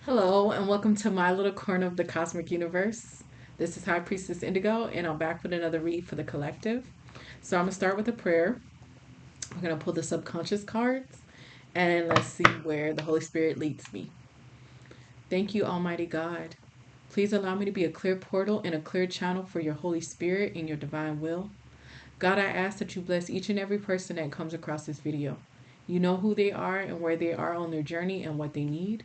Hello, and welcome to my little corner of the cosmic universe. This is High Priestess Indigo, and I'm back with another read for the collective. So, I'm going to start with a prayer. I'm going to pull the subconscious cards, and let's see where the Holy Spirit leads me. Thank you, Almighty God. Please allow me to be a clear portal and a clear channel for your Holy Spirit and your divine will. God, I ask that you bless each and every person that comes across this video. You know who they are and where they are on their journey and what they need.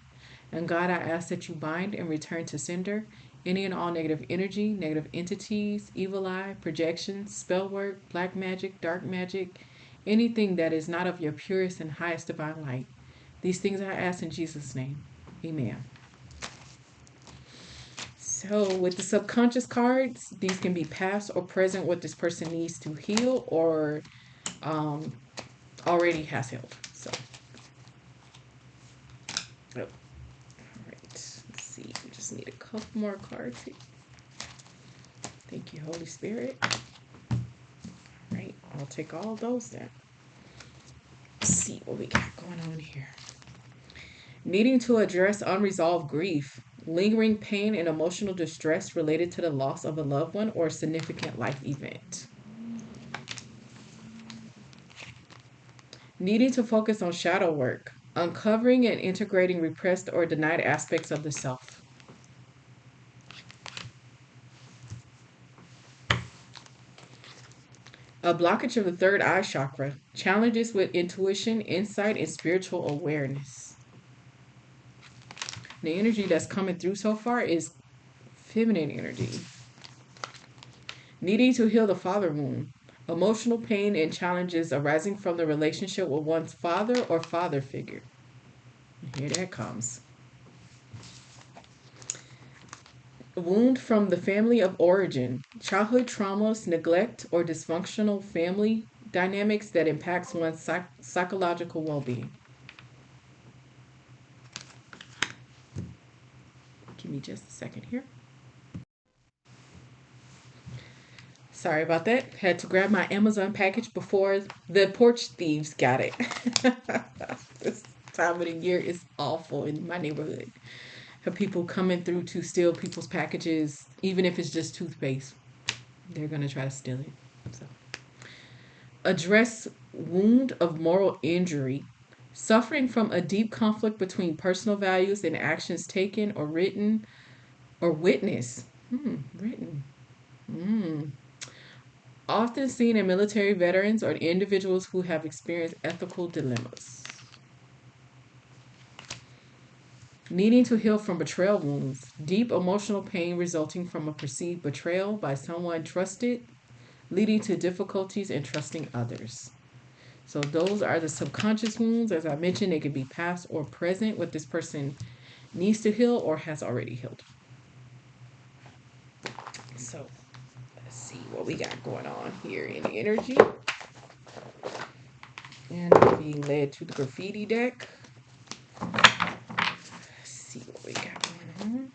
And God, I ask that you bind and return to sender any and all negative energy, negative entities, evil eye, projections, spell work, black magic, dark magic, anything that is not of your purest and highest divine light. These things I ask in Jesus' name. Amen. So, with the subconscious cards, these can be past or present, what this person needs to heal or um, already has healed. So, oh, all right. Let's see. We just need a couple more cards here. Thank you, Holy Spirit. All right. I'll take all of those then. Let's see what we got going on here. Needing to address unresolved grief, lingering pain, and emotional distress related to the loss of a loved one or a significant life event. Needing to focus on shadow work, uncovering and integrating repressed or denied aspects of the self. A blockage of the third eye chakra, challenges with intuition, insight, and spiritual awareness. The energy that's coming through so far is feminine energy. Needing to heal the father wound, emotional pain and challenges arising from the relationship with one's father or father figure. Here that comes. Wound from the family of origin, childhood traumas, neglect, or dysfunctional family dynamics that impacts one's psychological well-being. Give me just a second here. Sorry about that. Had to grab my Amazon package before the porch thieves got it. This time of the year is awful in my neighborhood. Have people coming through to steal people's packages, even if it's just toothpaste. They're gonna try to steal it. So, address wound of moral injury, suffering from a deep conflict between personal values and actions taken or written or witnessed. Written. Often seen in military veterans or individuals who have experienced ethical dilemmas. Needing to heal from betrayal wounds, deep emotional pain resulting from a perceived betrayal by someone trusted, leading to difficulties in trusting others. So, those are the subconscious wounds. As I mentioned, they could be past or present, what this person needs to heal or has already healed. So, let's see what we got going on here in the energy. And we're being led to the graffiti deck. Let's see what we got going on.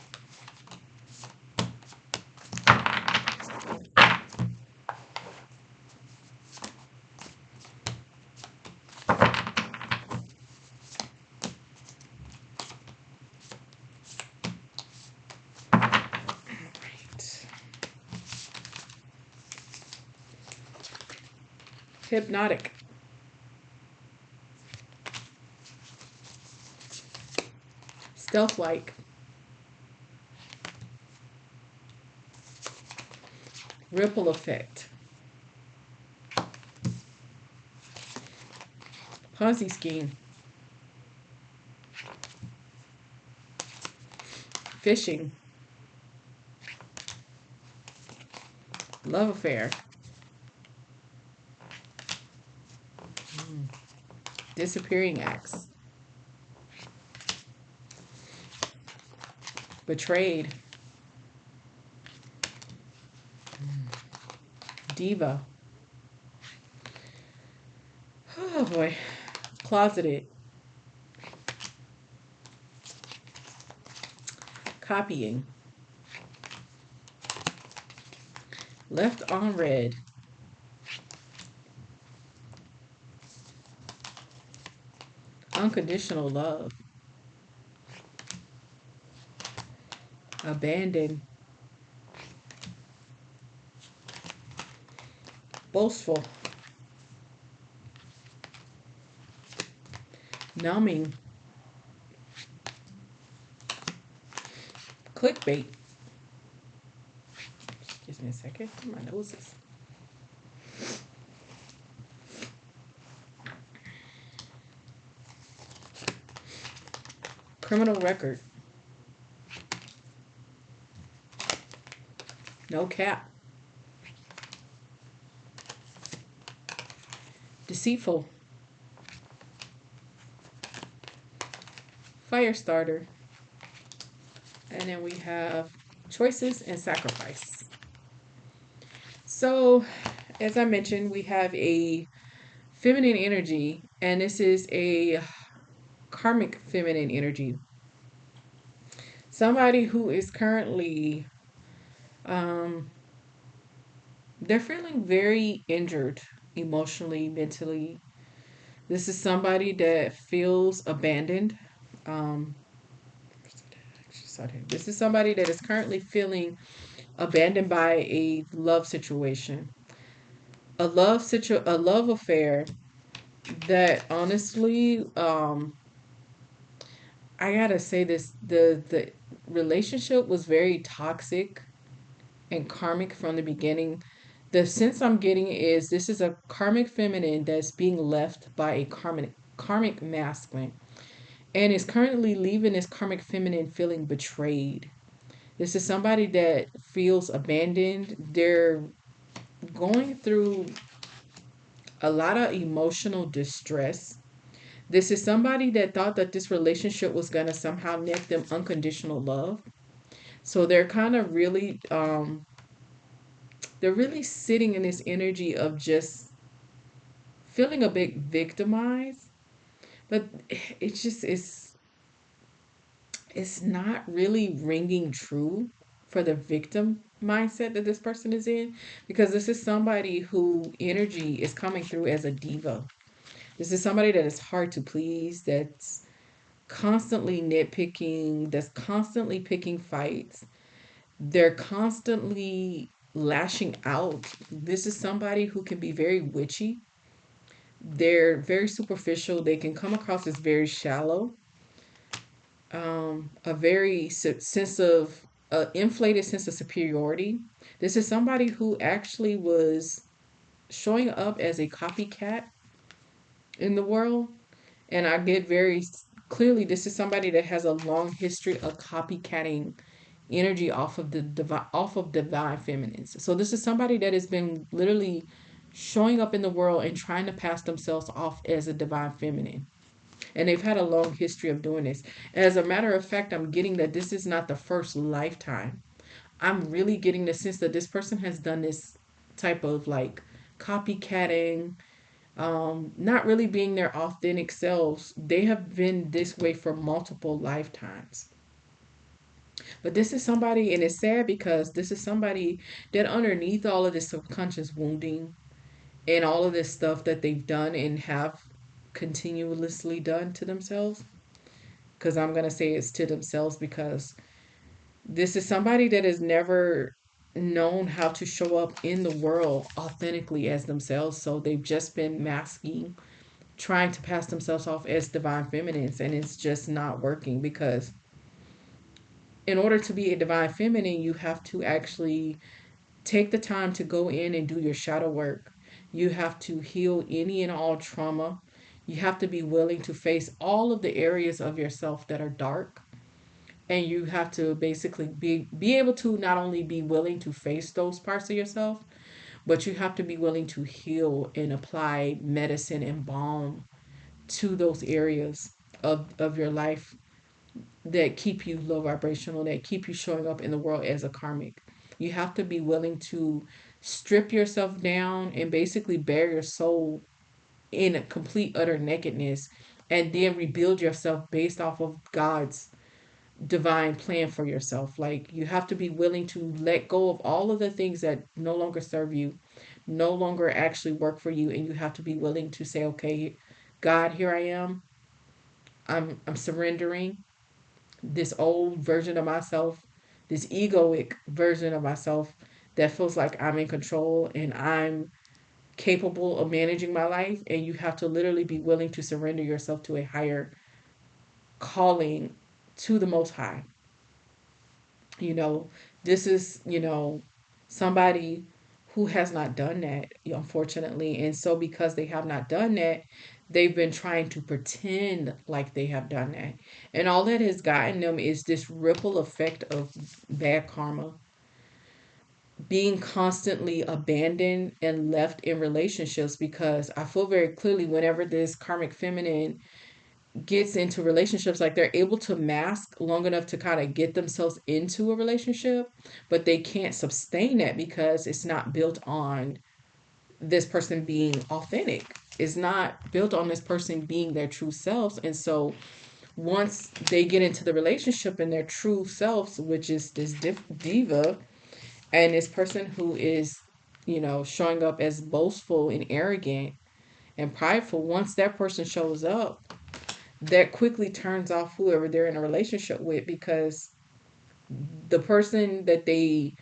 Right. Hypnotic. Stealth like. Ripple effect. Ponzi scheme. Phishing. Love affair. Disappearing acts. Betrayed. Diva. Oh boy. Closeted. Copying. Left on red. Unconditional love. Abandoned. Boastful. Numbing. Clickbait. Excuse me a second. My nose is. Criminal record. No cap. Deceitful. Fire starter. And then we have choices and sacrifice. So, as I mentioned, we have a feminine energy, and this is a karmic feminine energy. Somebody who is currently, um, they're feeling very injured emotionally, mentally. This is somebody that feels abandoned. Um, this is somebody that is currently feeling abandoned by a love situation, a love affair that honestly, I gotta say this: the relationship was very toxic and karmic from the beginning. The sense I'm getting is this is a karmic feminine that's being left by a karmic masculine, and is currently leaving this karmic feminine feeling betrayed. This is somebody that feels abandoned. They're going through a lot of emotional distress. This is somebody that thought that this relationship was going to somehow net them unconditional love. So they're really sitting in this energy of just feeling a bit victimized, but it's just it's not really ringing true for the victim mindset that this person is in, because this is somebody who energy is coming through as a diva. This is somebody that is hard to please, that's constantly nitpicking, that's constantly picking fights. They're constantly lashing out. This is somebody who can be very witchy. They're very superficial. They can come across as very shallow. A very sense of inflated sense of superiority. This is somebody who actually was showing up as a copycat in the world. And I get very clearly this is somebody that has a long history of copycatting energy off of divine feminines. So this is somebody that has been literally showing up in the world and trying to pass themselves off as a divine feminine. And they've had a long history of doing this. As a matter of fact, I'm getting that this is not the first lifetime. I'm really getting the sense that this person has done this type of like copycatting, not really being their authentic selves. They have been this way for multiple lifetimes. But this is somebody, and it's sad because this is somebody that underneath all of this subconscious wounding and all of this stuff that they've done and have continuously done to themselves, because I'm going to say it's to themselves, because this is somebody that has never known how to show up in the world authentically as themselves. So they've just been masking, trying to pass themselves off as divine feminines, and it's just not working, because in order to be a divine feminine, you have to actually take the time to go in and do your shadow work. You have to heal any and all trauma. You have to be willing to face all of the areas of yourself that are dark. And you have to basically be able to not only be willing to face those parts of yourself, but you have to be willing to heal and apply medicine and balm to those areas of your life that keep you low vibrational, that keep you showing up in the world as a karmic. You have to be willing to strip yourself down and basically bare your soul in a complete utter nakedness, and then rebuild yourself based off of God's divine plan for yourself. Like, you have to be willing to let go of all of the things that no longer serve you, no longer actually work for you, and you have to be willing to say, okay, God, here I am. I'm surrendering this old version of myself this egoic version of myself that feels like I'm in control and I'm capable of managing my life. And you have to literally be willing to surrender yourself to a higher calling, to the Most High. You know, this is, somebody who has not done that, unfortunately. And so, because they have not done that, they've been trying to pretend like they have done that. And all that has gotten them is this ripple effect of bad karma, being constantly abandoned and left in relationships. Because I feel very clearly, whenever this karmic feminine gets into relationships, like they're able to mask long enough to kind of get themselves into a relationship, but they can't sustain that because it's not built on this person being authentic. It's not built on this person being their true selves. And so once they get into the relationship and their true selves, which is this diva, and this person who is, showing up as boastful and arrogant and prideful, once that person shows up, that quickly turns off whoever they're in a relationship with, because the person that they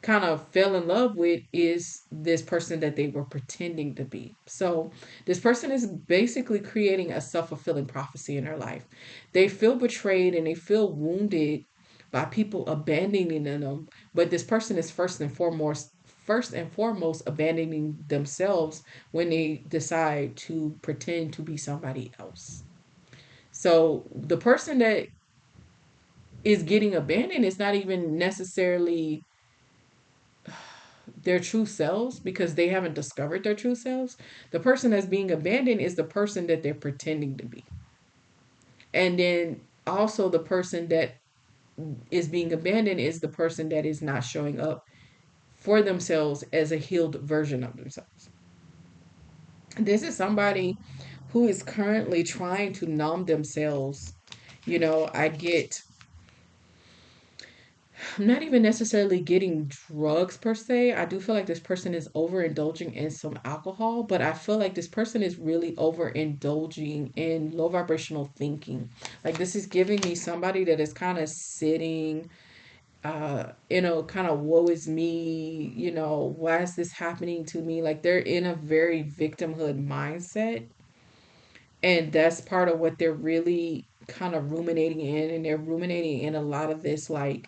kind of fell in love with is this person that they were pretending to be. So this person is basically creating a self-fulfilling prophecy in their life. They feel betrayed and they feel wounded by people abandoning them, but this person is first and foremost abandoning themselves when they decide to pretend to be somebody else. So the person that is getting abandoned is not even necessarily their true selves, because they haven't discovered their true selves. The person that's being abandoned is the person that they're pretending to be. And then also, the person that is being abandoned is the person that is not showing up for themselves as a healed version of themselves. This is somebody who is currently trying to numb themselves. I get, I'm not even necessarily getting drugs per se. I do feel like this person is overindulging in some alcohol, but I feel like this person is really overindulging in low vibrational thinking. Like, this is giving me somebody that is kind of sitting, kind of woe is me, why is this happening to me? Like, they're in a very victimhood mindset. And that's part of what they're really kind of ruminating in. And they're ruminating in a lot of this, like,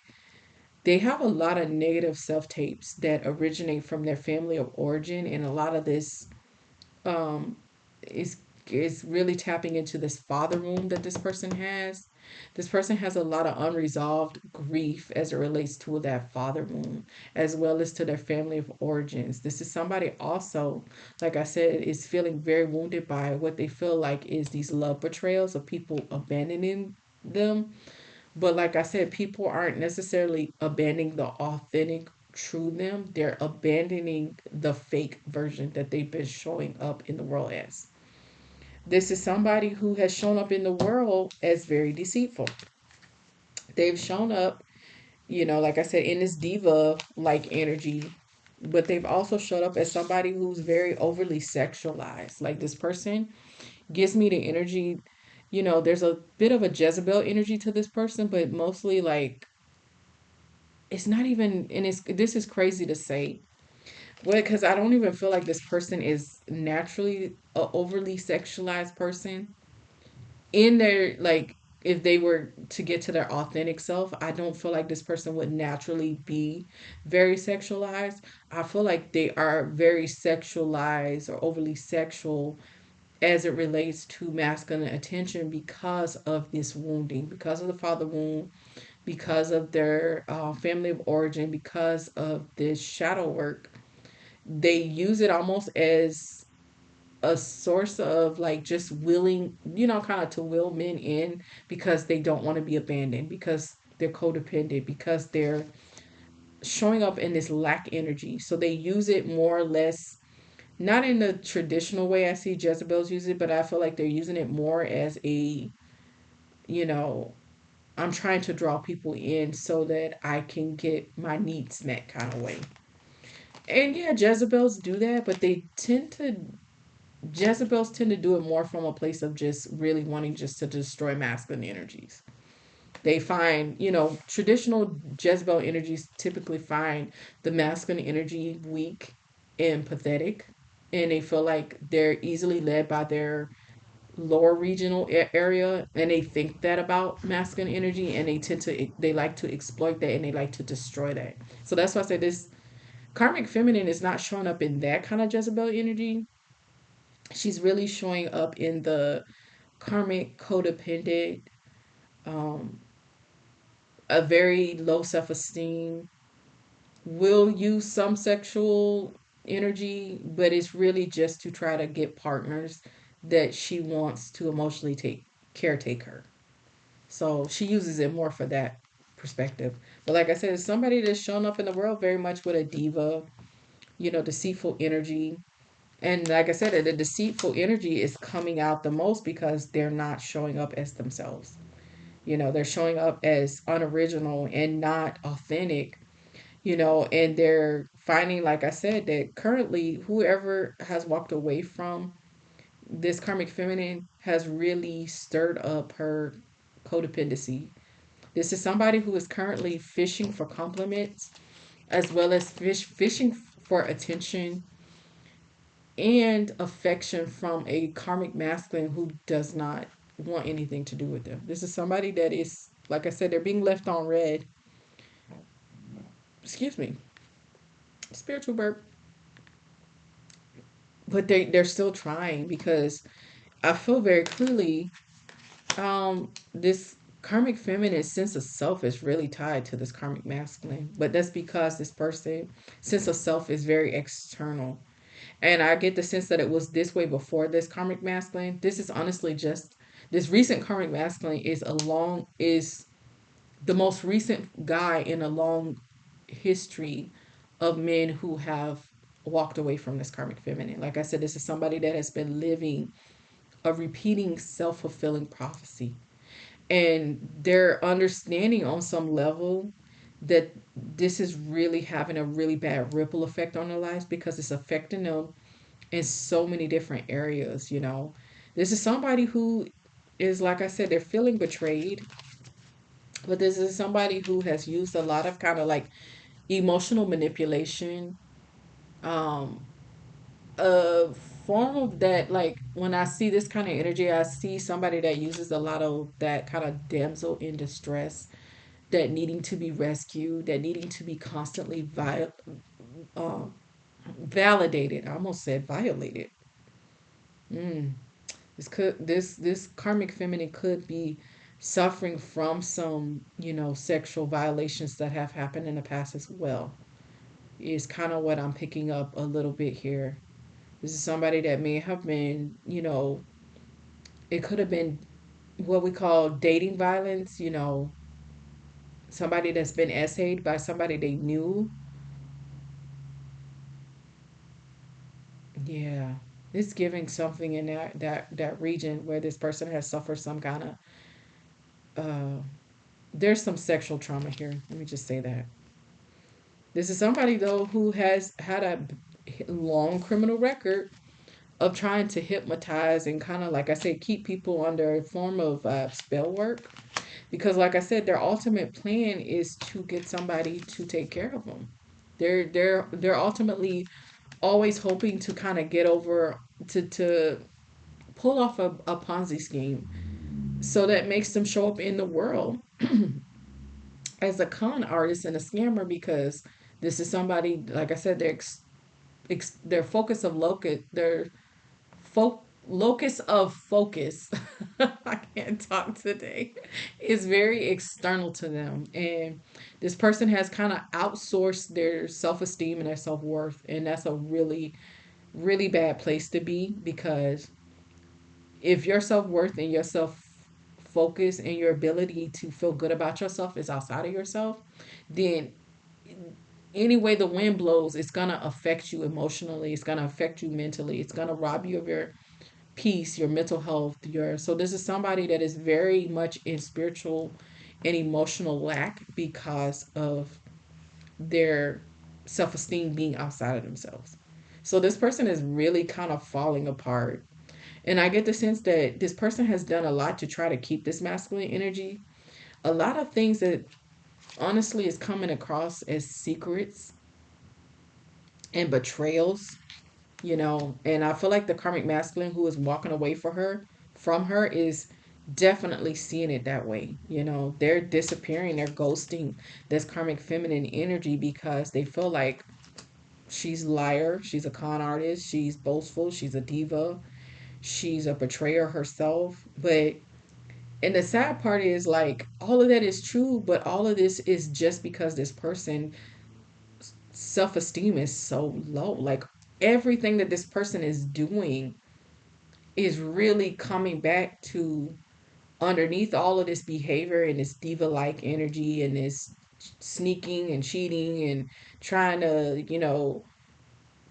they have a lot of negative self tapes that originate from their family of origin, and a lot of this um, is really tapping into this father wound that this person has. This person has a lot of unresolved grief as it relates to that father wound, as well as to their family of origins. This is somebody also, like I said, is feeling very wounded by what they feel like is these love betrayals of people abandoning them. But like I said, people aren't necessarily abandoning the authentic, true them. They're abandoning the fake version that they've been showing up in the world as. This is somebody who has shown up in the world as very deceitful. They've shown up, like I said, in this diva like energy, but they've also showed up as somebody who's very overly sexualized. Like, this person gives me the energy, there's a bit of a Jezebel energy to this person, but mostly like, it's not even, and it's, this is crazy to say, well, because I don't even feel like this person is naturally a overly sexualized person in their, like, if they were to get to their authentic self, I don't feel like this person would naturally be very sexualized. I feel like they are very sexualized or overly sexual as it relates to masculine attention, because of this wounding, because of the father wound, because of their family of origin, because of this shadow work. They use it almost as a source of, like, just willing, kind of to will men in, because they don't want to be abandoned, because they're codependent, because they're showing up in this lack energy. So they use it more or less, not in the traditional way I see Jezebels use it, but I feel like they're using it more as a, you know, I'm trying to draw people in so that I can get my needs met kind of way. And yeah, Jezebels tend to do it more from a place of just really wanting just to destroy masculine energies. They find, traditional Jezebel energies typically find the masculine energy weak and pathetic. And they feel like they're easily led by their lower regional area, and they think that about masculine energy, and they like to exploit that, and they like to destroy that. So that's why I say this karmic feminine is not showing up in that kind of Jezebel energy. She's really showing up in the karmic codependent, um, a very low self-esteem, will use some sexual energy, but it's really just to try to get partners that she wants to emotionally take caretake her. So she uses it more for that perspective. But like I said, it's somebody that's shown up in the world very much with a diva, deceitful energy. And like I said, the deceitful energy is coming out the most because they're not showing up as themselves. They're showing up as unoriginal and not authentic, and they're finding, like I said, that currently whoever has walked away from this karmic feminine has really stirred up her codependency. This is somebody who is currently fishing for compliments as well as fishing for attention and affection from a karmic masculine who does not want anything to do with them. This is somebody that is, like I said, they're being left on red. Excuse me, spiritual burp. But they're still trying because I feel very clearly this karmic feminine sense of self is really tied to this karmic masculine. But that's because this person sense of self is very external. And I get the sense that it was this way before this karmic masculine. This is honestly just this recent karmic masculine is the most recent guy in a long history of men who have walked away from this karmic feminine. Like I said, this is somebody that has been living a repeating self-fulfilling prophecy, and they're understanding on some level that this is really having a really bad ripple effect on their lives because it's affecting them in so many different areas. This is somebody who is, like I said, they're feeling betrayed, but this is somebody who has used a lot of kind of like emotional manipulation, um a form of that. Like when I see this kind of energy, I see somebody that uses a lot of that kind of damsel in distress, that needing to be rescued, that needing to be constantly um, validated. I almost said violated. mm. This karmic feminine could be suffering from some sexual violations that have happened in the past as well, is kind of what I'm picking up a little bit here. This is somebody that may have been, it could have been what we call dating violence, somebody that's been essayed by somebody they knew. Yeah. It's giving something in that region where this person has suffered some kind of there's some sexual trauma here. Let me just say that. This is somebody though who has had a long criminal record of trying to hypnotize and kind of, like I said, keep people under a form of spell work. Because, like I said, their ultimate plan is to get somebody to take care of them. They're ultimately always hoping to kind of get over to pull off a Ponzi scheme, so that makes them show up in the world as a con artist and a scammer. Because this is somebody, like I said, their focus of locus, their locus of focus, I can't talk today, is very external to them. And this person has kind of outsourced their self-esteem and their self-worth, and that's a really really bad place to be. Because if your self-worth and your self focus and your ability to feel good about yourself is outside of yourself, then any way the wind blows, it's gonna affect you emotionally, it's gonna affect you mentally, it's gonna rob you of your peace, your mental health, your so this is somebody that is very much in spiritual and emotional lack because of their self-esteem being outside of themselves. So this person is really kind of falling apart. And I get the sense that this person has done a lot to try to keep this masculine energy. A lot of things that honestly is coming across as secrets and betrayals, you know. And I feel like the karmic masculine who is walking away for her from her is definitely seeing it that way. You know, they're disappearing, they're ghosting this karmic feminine energy because they feel like she's a liar, she's a con artist, she's boastful, she's a diva, she's a betrayer herself. But and the sad part is like all of that is true, but all of this is just because this person self-esteem is so low. Like everything that this person is doing is really coming back to underneath all of this behavior and this diva like energy and this sneaking and cheating and trying to, you know,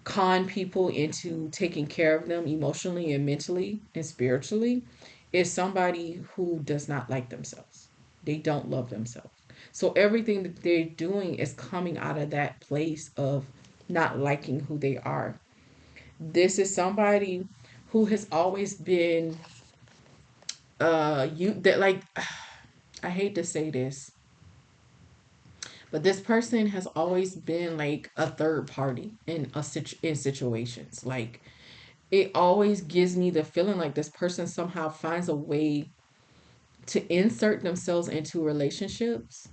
con people into taking care of them emotionally and mentally and spiritually is somebody who does not like themselves. They don't love themselves. So everything that they're doing is coming out of that place of not liking who they are. This is somebody who has always been you that like I hate to say this, but this person has always been like a third party in in situations. Like it always gives me the feeling like this person somehow finds a way to insert themselves into relationships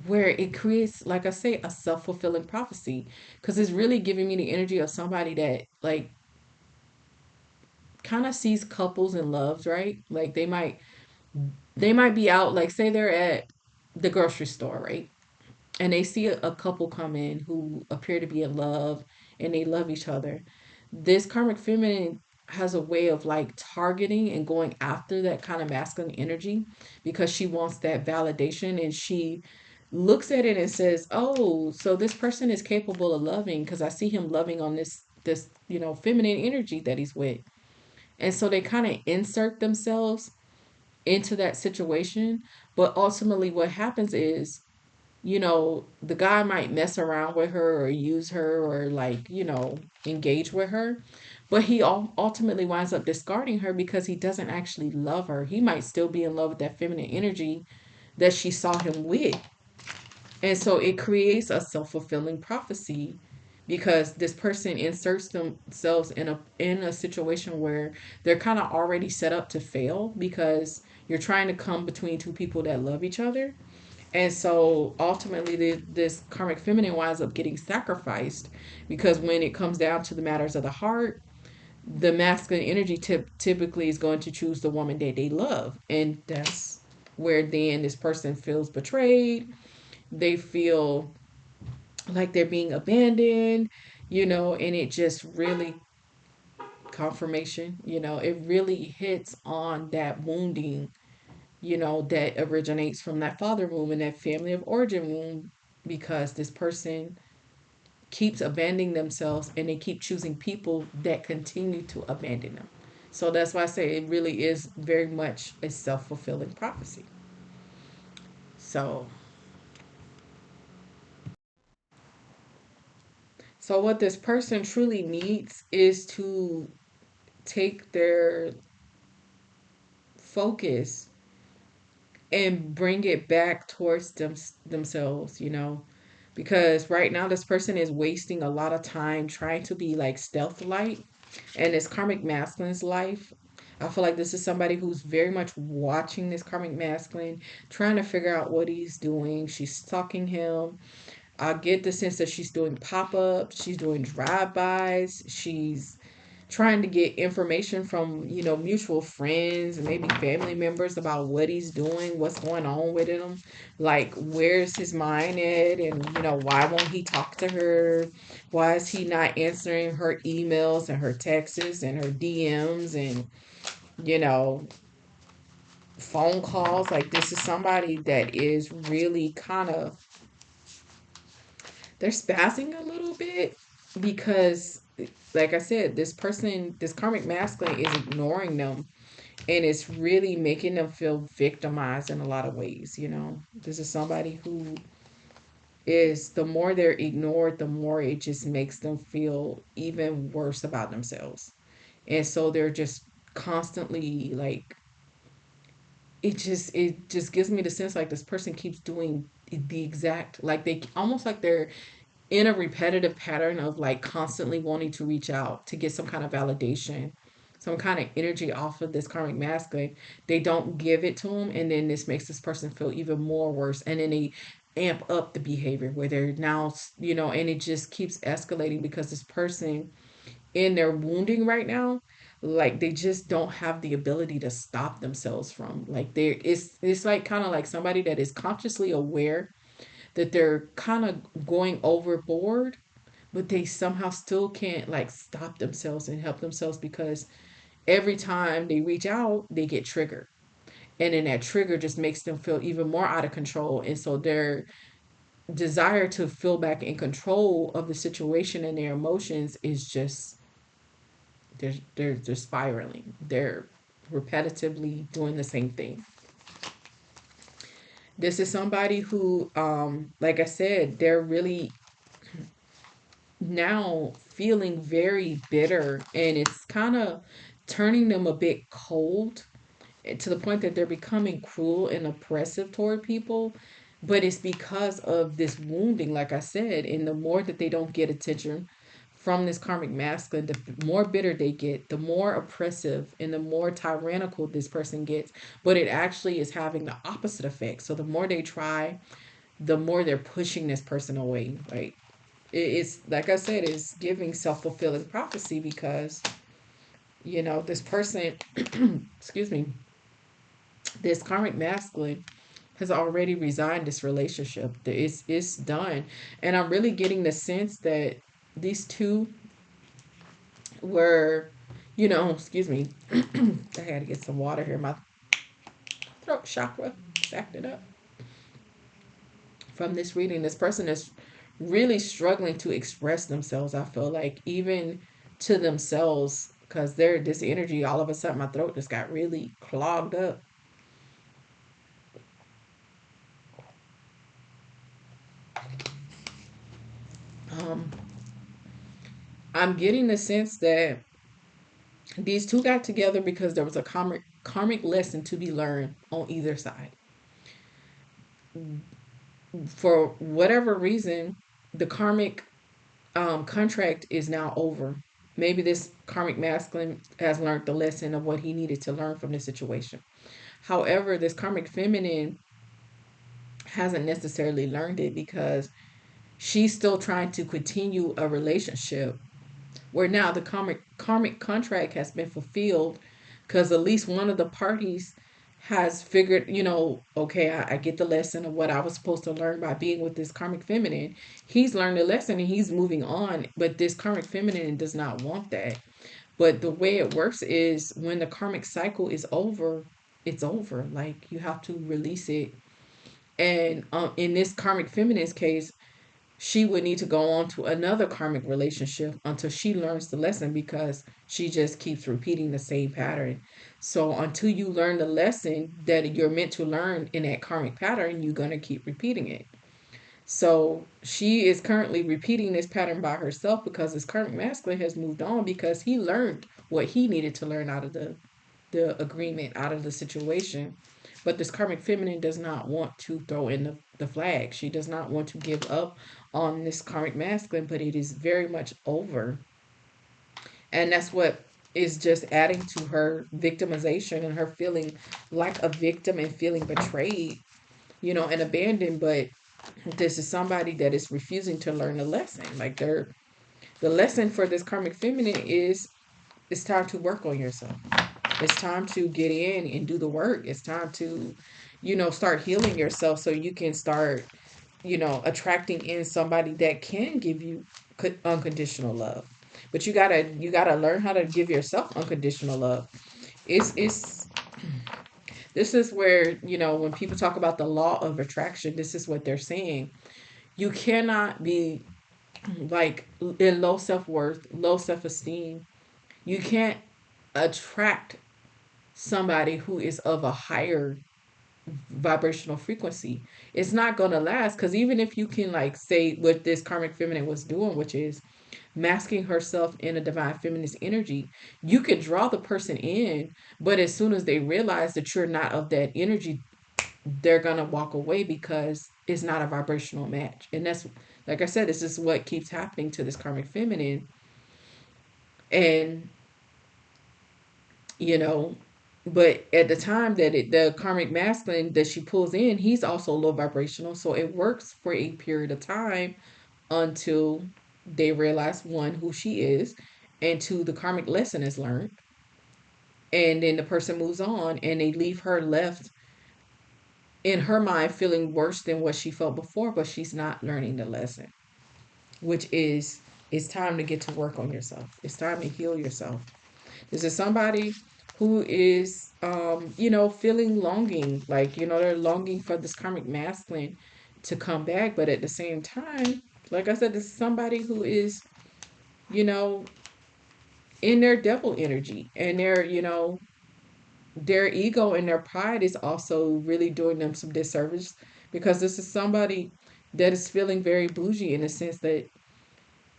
where it creates, like I say, a self-fulfilling prophecy, because it's really giving me the energy of somebody that like kind of sees couples and loves, right? Like they might be out, like say they're at the grocery store, right? And they see a couple come in who appear to be in love and they love each other. This karmic feminine has a way of like targeting and going after that kind of masculine energy because she wants that validation, and she looks at it and says, "Oh, so this person is capable of loving because I see him loving on this, you know, feminine energy that he's with." And so they kind of insert themselves into that situation, but ultimately what happens is, you know, the guy might mess around with her or use her or like, you know, engage with her, but he ultimately winds up discarding her because he doesn't actually love her. He might still be in love with that feminine energy that she saw him with. And so it creates a self-fulfilling prophecy because this person inserts themselves in a situation where they're kind of already set up to fail because you're trying to come between two people that love each other. And so ultimately, this karmic feminine winds up getting sacrificed because when it comes down to the matters of the heart, the masculine energy typically is going to choose the woman that they love. And that's where then this person feels betrayed. They feel like they're being abandoned, you know, and it just really confirmation, you know, it really hits on that wounding, you know, that originates from that father womb and that family of origin womb, because this person keeps abandoning themselves and they keep choosing people that continue to abandon them. So that's why I say it really is very much a self fulfilling prophecy. So, so what this person truly needs is to take their focus and bring it back towards themselves, you know, because right now this person is wasting a lot of time trying to be like stealth light, and this karmic masculine's life. I feel like this is somebody who's very much watching this karmic masculine, trying to figure out what he's doing. She's stalking him. I get the sense that she's doing pop-ups, she's doing drive-bys, she's trying to get information from, you know, mutual friends and maybe family members about what he's doing, what's going on with him, like where's his mind at, and you know, why won't he talk to her? Why is he not answering her emails and her texts and her DMs and, you know, phone calls? Like this is somebody that is really kind of, they're spazzing a little bit because like I said, this person, this karmic masculine is ignoring them, and it's really making them feel victimized in a lot of ways, you know. This is somebody who is, the more they're ignored, the more it just makes them feel even worse about themselves. And so they're just constantly like it just gives me the sense like this person keeps doing the exact, like they almost like they're in a repetitive pattern of like constantly wanting to reach out to get some kind of validation, some kind of energy off of this karmic masculine. They don't give it to them, and then this makes this person feel even more worse, and then they amp up the behavior where they're now, and it just keeps escalating because this person in their wounding right now, like they just don't have the ability to stop themselves from, like, there it's like kind of like somebody that is consciously aware that they're kind of going overboard, but they somehow still can't like stop themselves and help themselves because every time they reach out, they get triggered. And then that trigger just makes them feel even more out of control. And so their desire to feel back in control of the situation and their emotions is just, they're spiraling. They're repetitively doing the same thing. This is somebody who, like I said, they're really now feeling very bitter, and it's kind of turning them a bit cold, to the point that they're becoming cruel and oppressive toward people. But it's because of this wounding, like I said, and the more that they don't get attention from this karmic masculine, the more bitter they get, the more oppressive and the more tyrannical this person gets. But it actually is having the opposite effect. So the more they try, the more they're pushing this person away. Like, it's like I said, it's giving self-fulfilling prophecy because this person, excuse me, this karmic masculine has already resigned this relationship. It's done. And I'm really getting the sense that these two were, excuse me, I had to get some water here. My throat chakra is acting up. From this reading, this person is really struggling to express themselves. I feel like even to themselves, because they're this energy. All of a sudden, my throat just got really clogged up. Um, I'm getting the sense that these two got together because there was a karmic lesson to be learned on either side. For whatever reason, the karmic contract is now over. Maybe this karmic masculine has learned the lesson of what he needed to learn from this situation. However, this karmic feminine hasn't necessarily learned it because she's still trying to continue a relationship where now the karmic contract has been fulfilled because at least one of the parties has figured, okay, I get the lesson of what I was supposed to learn by being with this karmic feminine. He's learned the lesson and he's moving on, but this karmic feminine does not want that. But the way it works is when the karmic cycle is over, it's over. Like, you have to release it. And in this karmic feminine's case, she would need to go on to another karmic relationship until she learns the lesson because she just keeps repeating the same pattern. So until you learn the lesson that you're meant to learn in that karmic pattern, you're going to keep repeating it. So she is currently repeating this pattern by herself because this karmic masculine has moved on because he learned what he needed to learn out of the agreement, out of the situation. But this karmic feminine does not want to throw in the flag. She does not want to give up on this karmic masculine, but it is very much over. And that's what is just adding to her victimization and her feeling like a victim and feeling betrayed, and abandoned. But this is somebody that is refusing to learn the lesson. Like, the lesson for this karmic feminine is it's time to work on yourself. It's time to get in and do the work. It's time to, start healing yourself so you can start, attracting in somebody that can give you unconditional love. But you gotta learn how to give yourself unconditional love. It's this is where, when people talk about the law of attraction, this is what they're saying. You cannot be like in low self-worth, low self-esteem. You can't attract somebody who is of a higher vibrational frequency. It's not going to last, because even if you can, like, say what this karmic feminine was doing, which is masking herself in a divine feminist energy, you could draw the person in, but as soon as they realize that you're not of that energy, they're going to walk away because it's not a vibrational match. And that's, like I said, this is what keeps happening to this karmic feminine. And, you know, but at the time that the karmic masculine that she pulls in, he's also low vibrational. So it works for a period of time until they realize, one, who she is, and two, the karmic lesson is learned. And then the person moves on and they leave her left in her mind feeling worse than what she felt before, but she's not learning the lesson, which is it's time to get to work on yourself. It's time to heal yourself. This is somebody who is, feeling longing, like, they're longing for this karmic masculine to come back. But at the same time, like I said, this is somebody who is, you know, in their devil energy, and their ego and their pride is also really doing them some disservice, because this is somebody that is feeling very bougie, in the sense that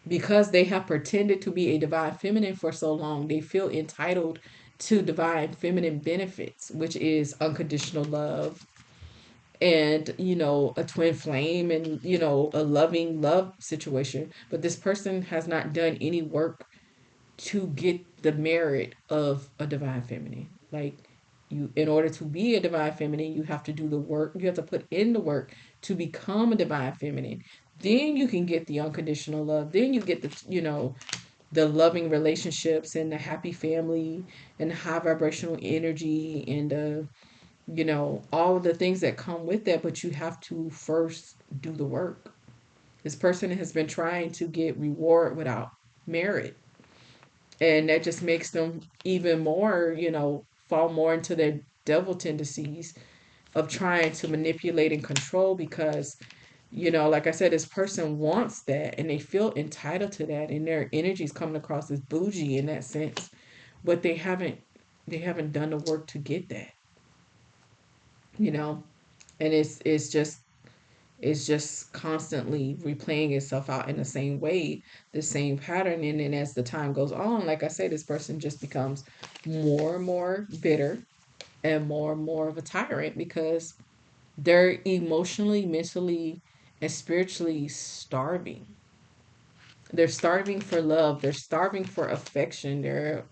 because they have pretended to be a divine feminine for so long, they feel entitled to divine feminine benefits, which is unconditional love, and, a twin flame, and, a loving love situation. But this person has not done any work to get the merit of a divine feminine. Like, you, in order to be a divine feminine, you have to do the work. You have to put in the work to become a divine feminine. Then you can get the unconditional love. Then you get the loving relationships and the happy family and the high vibrational energy, and all of the things that come with that. But you have to first do the work. This person has been trying to get reward without merit, and that just makes them even more, fall more into their devil tendencies of trying to manipulate and control, because, like I said, this person wants that and they feel entitled to that, and their energy is coming across as bougie in that sense, but they haven't done the work to get that, you know and it's just constantly replaying itself out in the same way, the same pattern. And then as the time goes on, like I say, this person just becomes more and more bitter and more of a tyrant, because they're emotionally, mentally, and spiritually starving. They're starving for love, they're starving for affection, they're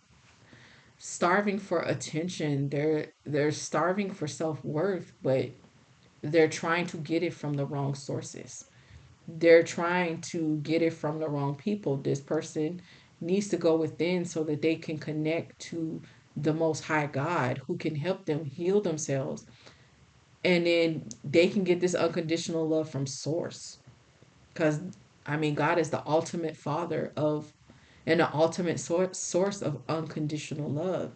starving for attention, they're starving for self-worth, but they're trying to get it from the wrong sources. They're trying to get it from the wrong people. This person needs to go within so that they can connect to the most high God, who can help them heal themselves, and then they can get this unconditional love from source. Because, I mean, God is the ultimate father of, and the ultimate source of unconditional love.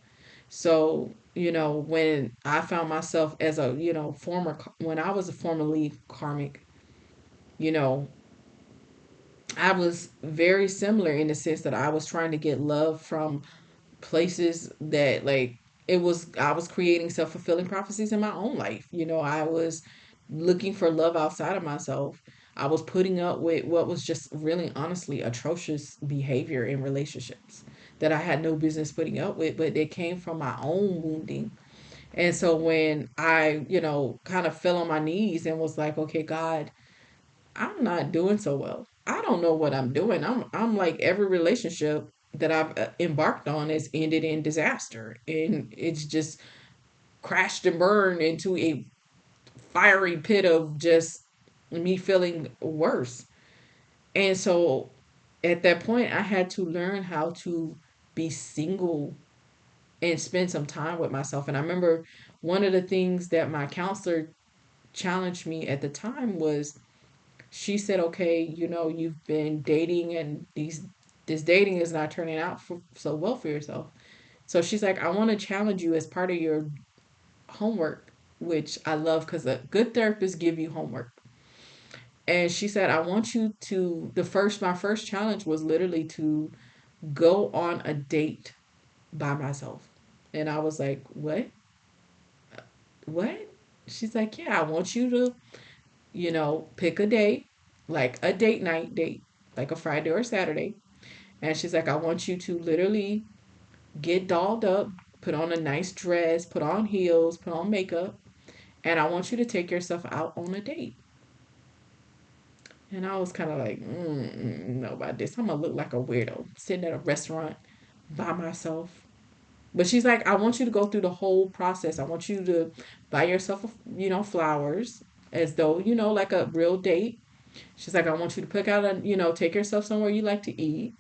So, when I found myself as a, when I was a formerly karmic, you know I was very similar, in the sense that I was trying to get love from places that, like, I was creating self-fulfilling prophecies in my own life. I was looking for love outside of myself. I was putting up with what was just really, honestly, atrocious behavior in relationships that I had no business putting up with, but they came from my own wounding. And so when I, kind of fell on my knees and was like, okay, God, I'm not doing so well. I don't know what I'm doing. I'm like, every relationship that I've embarked on has ended in disaster, and it's just crashed and burned into a fiery pit of just me feeling worse. And so at that point, I had to learn how to be single and spend some time with myself. And I remember one of the things that my counselor challenged me at the time was, she said, okay, you've been dating, and this dating is not turning out so well for yourself. So she's like, I want to challenge you as part of your homework, which I love, because a good therapist give you homework. And she said, I want you to, my first challenge was literally to go on a date by myself. And I was like, what? What? She's like, yeah, I want you to, pick a day, like a date night date, like a Friday or Saturday. And she's like, I want you to literally get dolled up, put on a nice dress, put on heels, put on makeup, and I want you to take yourself out on a date. And I was kind of like, no, about this. I'm gonna look like a weirdo sitting at a restaurant by myself. But she's like, I want you to go through the whole process. I want you to buy yourself, flowers as though, like a real date. She's like, I want you to pick out take yourself somewhere you like to eat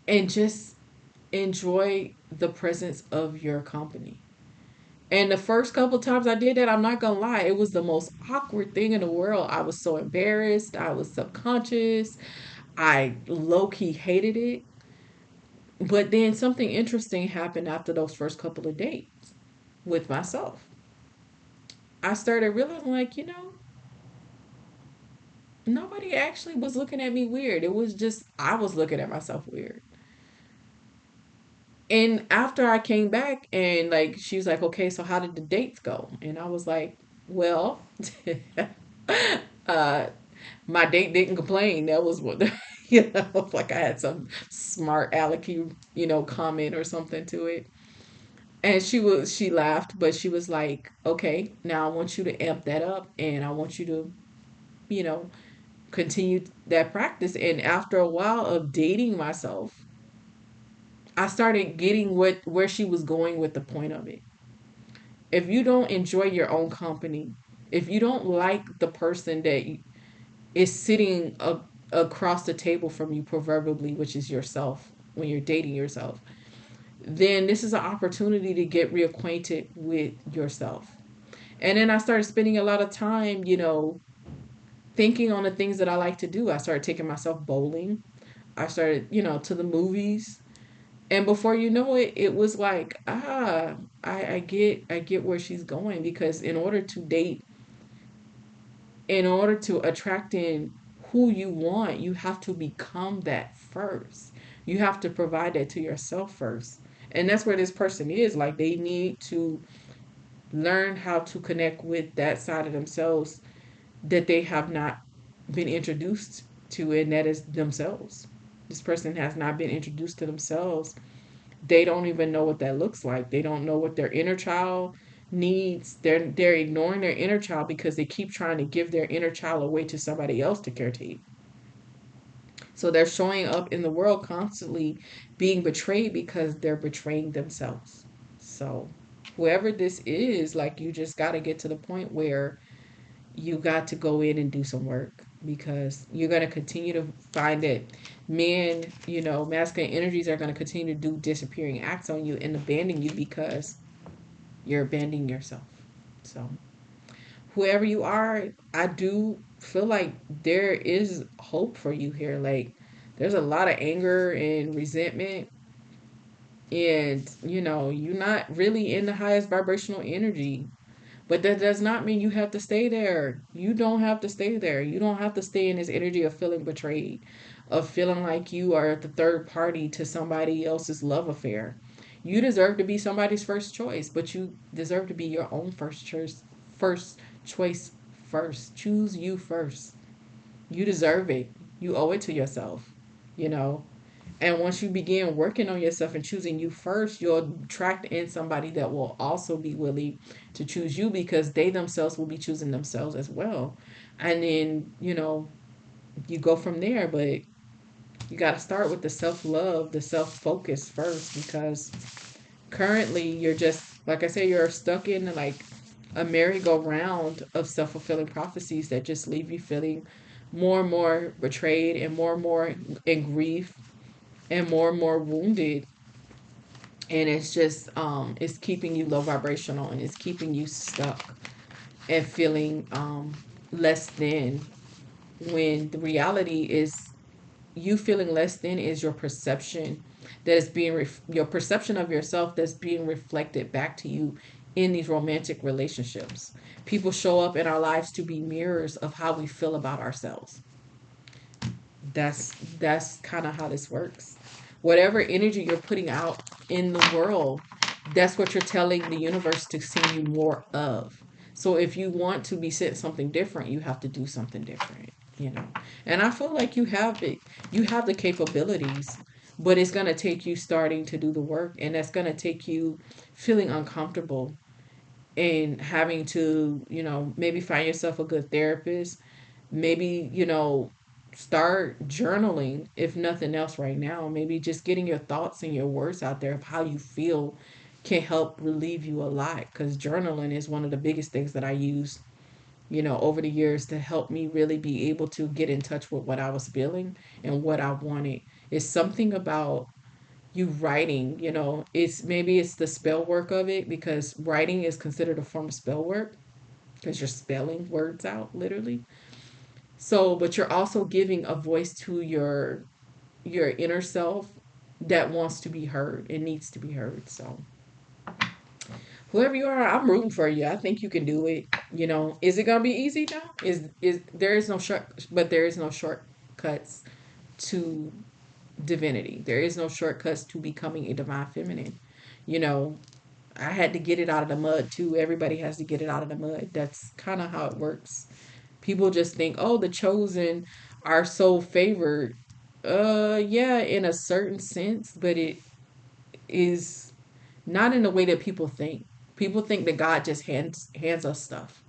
and just enjoy the presence of your company. And the first couple times I did that, I'm not gonna lie, it was the most awkward thing in the world. I was so embarrassed. I was subconscious. I low key hated it. But then something interesting happened after those first couple of dates with myself. I started realizing, like, nobody actually was looking at me weird. It was just I was looking at myself weird. And after I came back and like she was like, okay, so how did the dates go? And I was like, well, uh, my date didn't complain. That was what, like I had some smart alecky, comment or something to it. And she laughed, but she was like, okay, now I want you to amp that up and I want you to, you know, continue that practice. And after a while of dating myself, I started getting where she was going with the point of it. If you don't enjoy your own company, if you don't like the person that is sitting across the table from you, proverbially, which is yourself, when you're dating yourself, then this is an opportunity to get reacquainted with yourself. And then I started spending a lot of time, thinking on the things that I like to do. I started taking myself bowling. I started, to the movies. And before you know it, it was like, I get where she's going because in order to attract in who you want, you have to become that first. You have to provide that to yourself first. And that's where this person is. Like they need to learn how to connect with that side of themselves that they have not been introduced to, and that is themselves. This person has not been introduced to themselves. They don't even know what that looks like. They don't know what their inner child needs. They're ignoring their inner child because they keep trying to give their inner child away to somebody else to caretake. So they're showing up in the world constantly being betrayed because they're betraying themselves. So whoever this is, like you just got to get to the point where you got to go in and do some work because you're going to continue to find that men, masculine energies are going to continue to do disappearing acts on you and abandon you because you're abandoning yourself. So, whoever you are, I do feel like there is hope for you here. Like, there's a lot of anger and resentment, and you're not really in the highest vibrational energy. But that does not mean you have to stay there. You don't have to stay there. You don't have to stay in this energy of feeling betrayed, of feeling like you are the third party to somebody else's love affair. You deserve to be somebody's first choice, but you deserve to be your own first choice first. Choose you first. You deserve it. You owe it to yourself, you know. And once you begin working on yourself and choosing you first, you'll attract in somebody that will also be willing to choose you because they themselves will be choosing themselves as well. And then, you go from there, but you got to start with the self love, the self focus first because currently you're just, like I said, you're stuck in like a merry-go-round of self fulfilling prophecies that just leave you feeling more and more betrayed and more in grief and more wounded, and it's just it's keeping you low vibrational and it's keeping you stuck and feeling less than, when the reality is you feeling less than is your perception that is being your perception of yourself that's being reflected back to you in these romantic relationships. People show up in our lives to be mirrors of how we feel about ourselves. That's kind of how this works. Whatever energy you're putting out in the world That's what you're telling the universe to send you more of. So if you want to be sent something different, you have to do something different, you know. And I feel like you have it. You have the capabilities, but it's going to take you starting to do the work, and that's going to take you feeling uncomfortable and having to, you know, maybe find yourself a good therapist, maybe, you know, start journaling if nothing else right now. Maybe just getting your thoughts and your words out there of how you feel can help relieve you a lot, because journaling is one of the biggest things that I use, you know, over the years to help me really be able to get in touch with what I was feeling and what I wanted. It's something about you writing, you know, it's maybe it's the spell work of it, because writing is considered a form of spell work because you're spelling words out literally. So, but you're also giving a voice to your inner self that wants to be heard and needs to be heard. So, whoever you are, I'm rooting for you. I think you can do it. You know, is it gonna be easy? No. Is there is no short, but there is no shortcuts to divinity. There is no shortcuts to becoming a divine feminine. You know, I had to get it out of the mud too. Everybody has to get it out of the mud. That's kind of how it works. People just think, oh, the chosen are so favored. Yeah, in a certain sense, but it is not in the way that people think. People think that God just hands us stuff.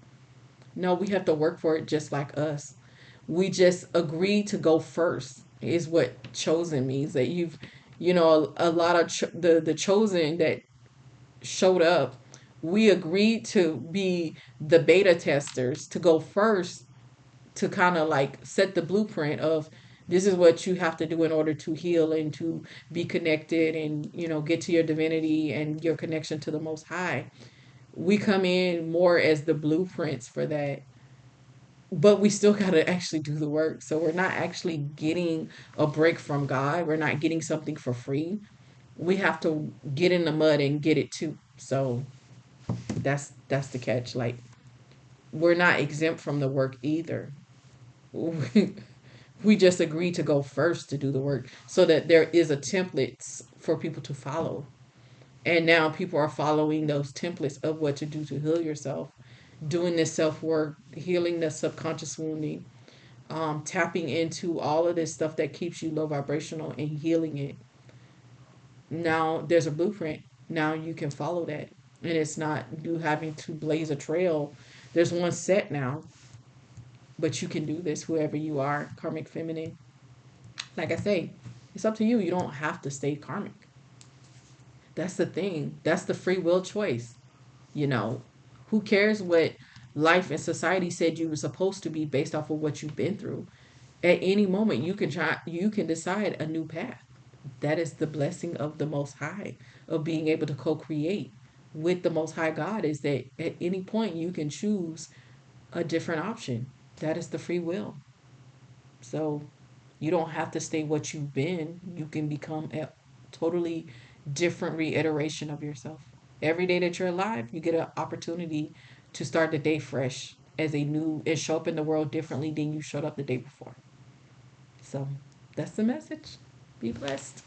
No, we have to work for it just like us. We just agree to go first is what chosen means. That you've, you know, a lot of the chosen that showed up, we agreed to be the beta testers, to go first, to kind of like set the blueprint of this is what you have to do in order to heal and to be connected and, you know, get to your divinity and your connection to the most high. We come in more as the blueprints for that, but we still got to actually do the work. So we're not actually getting a break from God. We're not getting something for free. We have to get in the mud and get it too. So that's the catch. Like, we're not exempt from the work either. We just agree to go first to do the work so that there is a template for people to follow. And now people are following those templates of what to do to heal yourself, doing this self work, healing the subconscious wounding, tapping into all of this stuff that keeps you low vibrational and healing it. Now there's a blueprint. Now you can follow that. And it's not you having to blaze a trail. There's one set now, but you can do this, whoever you are, karmic feminine. Like I say, it's up to you. You don't have to stay karmic. That's the thing. That's the free will choice. You know, who cares what life and society said you were supposed to be based off of what you've been through? At any moment, you can decide a new path. That is the blessing of the Most High, of being able to co-create with the Most High God. Is that at any point you can choose a different option. That is the free will. So you don't have to stay what you've been. You can become a totally different reiteration of yourself. Every day that you're alive, you get an opportunity to start the day fresh as a new and show up in the world differently than you showed up the day before. So that's the message. Be blessed.